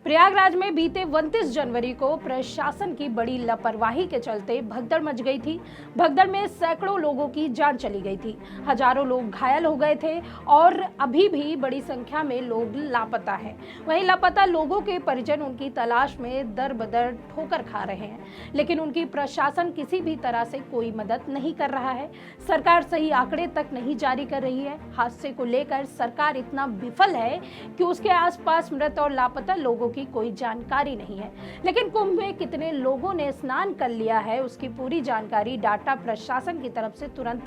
प्रयागराज में बीते 29 जनवरी को प्रशासन की बड़ी लापरवाही के चलते भगदड़ मच गई थी। भगदड़ में सैकड़ों लोगों की जान चली गई थी, हजारों लोग घायल हो गए थे और अभी भी बड़ी संख्या में लोग लापता हैं। वहीं लापता लोगों के परिजन उनकी तलाश में दर बदर ठोकर खा रहे हैं, लेकिन उनकी प्रशासन किसी भी तरह से कोई मदद नहीं कर रहा है। सरकार सही आंकड़े तक नहीं जारी कर रही है। हादसे को लेकर सरकार इतना विफल है कि उसके आसपास मृत और लापता लोगों की कोई जानकारी नहीं है। लेकिन कुंभ में कितने लोगों ने स्नान कर लिया है, उसकी पूरी जानकारी डाटा प्रशासन की तरफ से तुरंत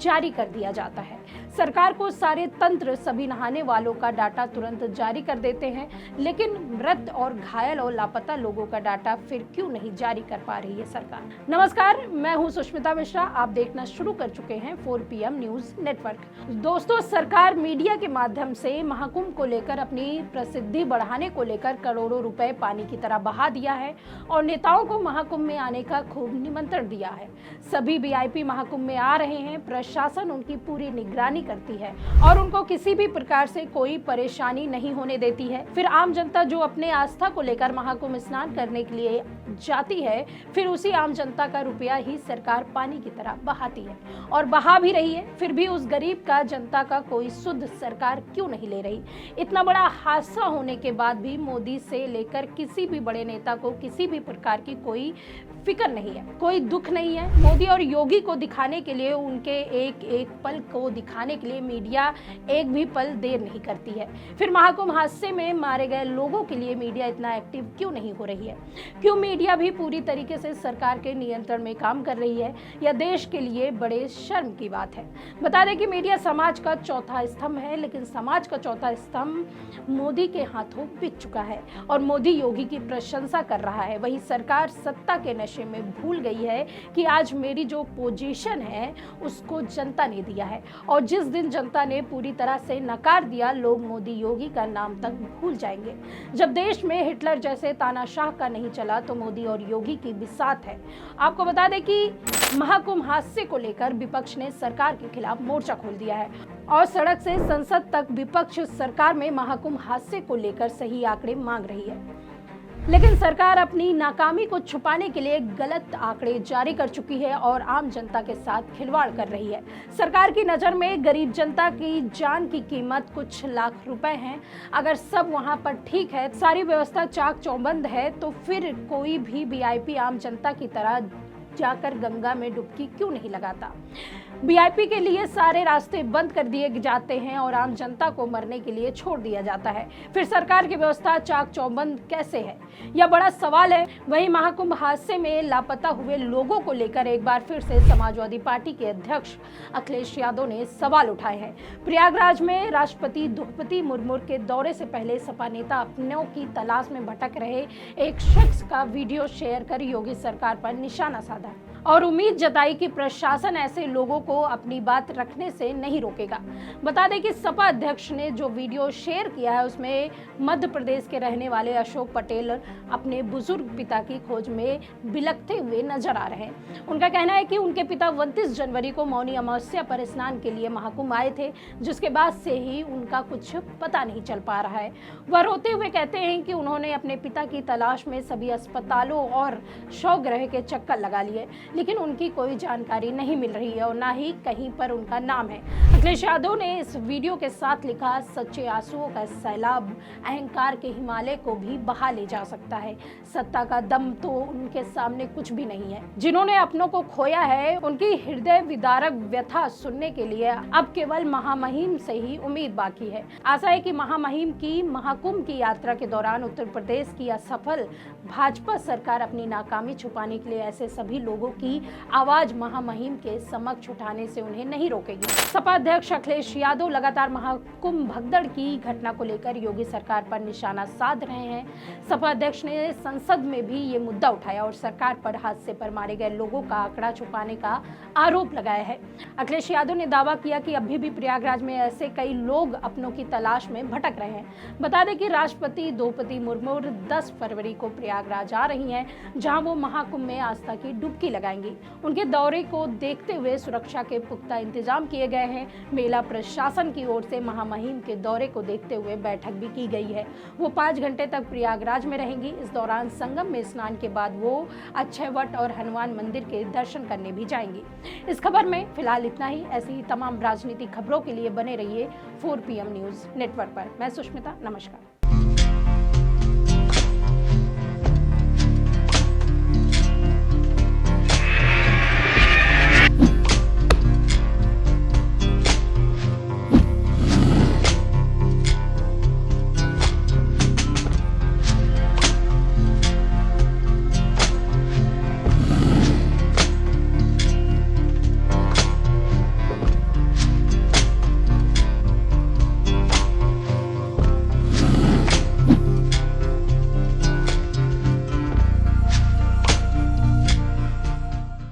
जारी कर दिया जाता है। सरकार को सारे तंत्र सभी नहाने वालों का डाटा तुरंत जारी कर देते हैं, लेकिन मृत और घायल और लापता लोगों का डाटा फिर क्यों नहीं जारी कर पा रही है सरकार। नमस्कार, मैं हूं सुष्मिता मिश्रा। आप देखना शुरू कर चुके हैं 4 PM न्यूज नेटवर्क। दोस्तों, सरकार मीडिया के माध्यम से महाकुंभ को लेकर अपनी प्रसिद्धि बढ़ाने को लेकर करोड़ों रुपए पानी की तरह बहा दिया है और नेताओं को महाकुंभ में आने का खूब निमंत्रण दिया है। सभी VIP महाकुंभ में आ रहे हैं। प्रशासन उनकी पूरी निगरानी करती है और उनको किसी भी प्रकार से कोई परेशानी नहीं होने देती है। फिर आम जनता जो अपने आस्था को लेकर महाकुंभ स्नान करने के लिए जाती है, फिर उसी आम जनता का रुपया ही सरकार पानी की तरह बहाती है और बहा भी रही है। फिर भी उस गरीब का, जनता का कोई सुध सरकार क्यों नहीं ले रही। इतना बड़ा हादसा होने के बाद भी मोदी से लेकर किसी भी बड़े नेता को किसी भी प्रकार की कोई फिक्र नहीं है, कोई दुख नहीं है। मोदी और योगी को दिखाने के लिए, उनके एक एक पल को दिखाने के लिए मीडिया एक भी पल देर नहीं करती है। फिर महाकुंभ हादसे में मारे गए लोगों के लिए मीडिया इतना एक्टिव क्यों नहीं हो रही है। क्यों मीडिया भी पूरी तरीके से सरकार के नियंत्रण में काम कर रही है। यह देश के लिए बड़े शर्म की बात है। बता दें कि मीडिया समाज का चौथा स्तंभ है, लेकिन समाज का चौथा स्तंभ मोदी के हाथों बिक चुका है और मोदी योगी की प्रशंसा कर रहा है। वही सरकार सत्ता के नशे में भूल गई है कि आज मेरी जो पोजीशन है उसको जनता ने दिया है और जिस दिन जनता ने पूरी तरह से नकार दिया, लोग मोदी योगी का नाम तक भूल जाएंगे। जब देश में हिटलर जैसे तानाशाह का नहीं चला तो मोदी और योगी की बिसात है। आपको बता दें कि महाकुंभ हादसे को लेकर विपक्ष ने सरकार के खिलाफ मोर्चा खोल दिया है और सड़क से संसद तक विपक्ष सरकार में महाकुंभ हादसे को लेकर सही आंकड़े मांग रही है। लेकिन सरकार अपनी नाकामी को छुपाने के लिए गलत आंकड़े जारी कर चुकी है और आम जनता के साथ खिलवाड़ कर रही है। सरकार की नज़र में गरीब जनता की जान की कीमत कुछ लाख रुपए है। अगर सब वहां पर ठीक है, सारी व्यवस्था चाक चौबंद है, तो फिर कोई भी VIP आम जनता की तरह जाकर गंगा में डुबकी क्यों नहीं लगाता। VIP के लिए सारे रास्ते बंद कर दिए जाते हैं और आम जनता को मरने के लिए छोड़ दिया जाता है। फिर सरकार की व्यवस्था चाक चौबंद कैसे है, यह बड़ा सवाल है। वहीं महाकुंभ हादसे में लापता हुए लोगों को लेकर एक बार फिर से समाजवादी पार्टी के अध्यक्ष अखिलेश यादव ने सवाल उठाए हैं। प्रयागराज में राष्ट्रपति द्रौपदी मुर्मू के दौरे से पहले सपा नेता अपनों की तलाश में भटक रहे एक शख्स का वीडियो शेयर कर योगी सरकार पर निशाना साधा और उम्मीद जताई कि प्रशासन ऐसे लोगों को अपनी बात रखने से नहीं रोकेगा। बता दें कि सपा अध्यक्ष ने जो वीडियो शेयर किया है उसमें मध्य प्रदेश के रहने वाले अशोक पटेल अपने बुजुर्ग पिता की खोज में बिलखते हुए नजर आ रहे हैं। उनका कहना है कि उनके पिता 29 जनवरी को मौनी अमावस्या पर स्नान के लिए महाकुंभ आए थे, जिसके बाद से ही उनका कुछ पता नहीं चल पा रहा है। वह रोते हुए कहते हैं कि उन्होंने अपने पिता की तलाश में सभी अस्पतालों और शवगृह के चक्कर लगा लिए, लेकिन उनकी कोई जानकारी नहीं मिल रही है और ना ही कहीं पर उनका नाम है। अखिलेश यादव ने इस वीडियो के साथ लिखा, सच्चे आंसुओं का सैलाब अहंकार के हिमालय को भी बहा ले जा सकता है। सत्ता का दम तो उनके सामने कुछ भी नहीं है। जिन्होंने अपनों को खोया है, उनकी हृदय विदारक व्यथा सुनने के लिए अब केवल महामहिम से ही उम्मीद बाकी है। आशा है कि महामहिम की महाकुंभ की यात्रा के दौरान उत्तर प्रदेश की असफल भाजपा सरकार अपनी नाकामी छुपाने के लिए ऐसे सभी लोगों की आवाज महामहिम के समक्ष उठाने से उन्हें नहीं रोकेगी। सपा अध्यक्ष अखिलेश यादव लगातार महाकुंभ भगदड़ की घटना को लेकर योगी सरकार पर निशाना साध रहे हैं। सपा अध्यक्ष ने संसद में भी ये मुद्दा उठाया और सरकार पर हादसे पर मारे गए लोगों का आंकड़ा छुपाने का आरोप लगाया है। अखिलेश यादव ने दावा किया कि अभी भी प्रयागराज में ऐसे कई लोग अपनों की तलाश में भटक रहे हैं। बता दें कि राष्ट्रपति द्रौपदी मुर्मू 10 फरवरी को प्रयागराज आ रही हैं, जहां वो महाकुंभ में आस्था की डुबकी लगा लगाएंगी। उनके दौरे को देखते हुए सुरक्षा के पुख्ता इंतजाम किए गए हैं। मेला प्रशासन की ओर से महामहिम के दौरे को देखते हुए बैठक भी की गई है। वो 5 घंटे तक प्रयागराज में रहेंगी। इस दौरान संगम में स्नान के बाद वो अक्षयवट और हनुमान मंदिर के दर्शन करने भी जाएंगी। इस खबर में फिलहाल इतना ही। ऐसी ही तमाम राजनीतिक खबरों के लिए बने रहिए 4 PM न्यूज नेटवर्क पर। मैं सुष्मिता, नमस्कार।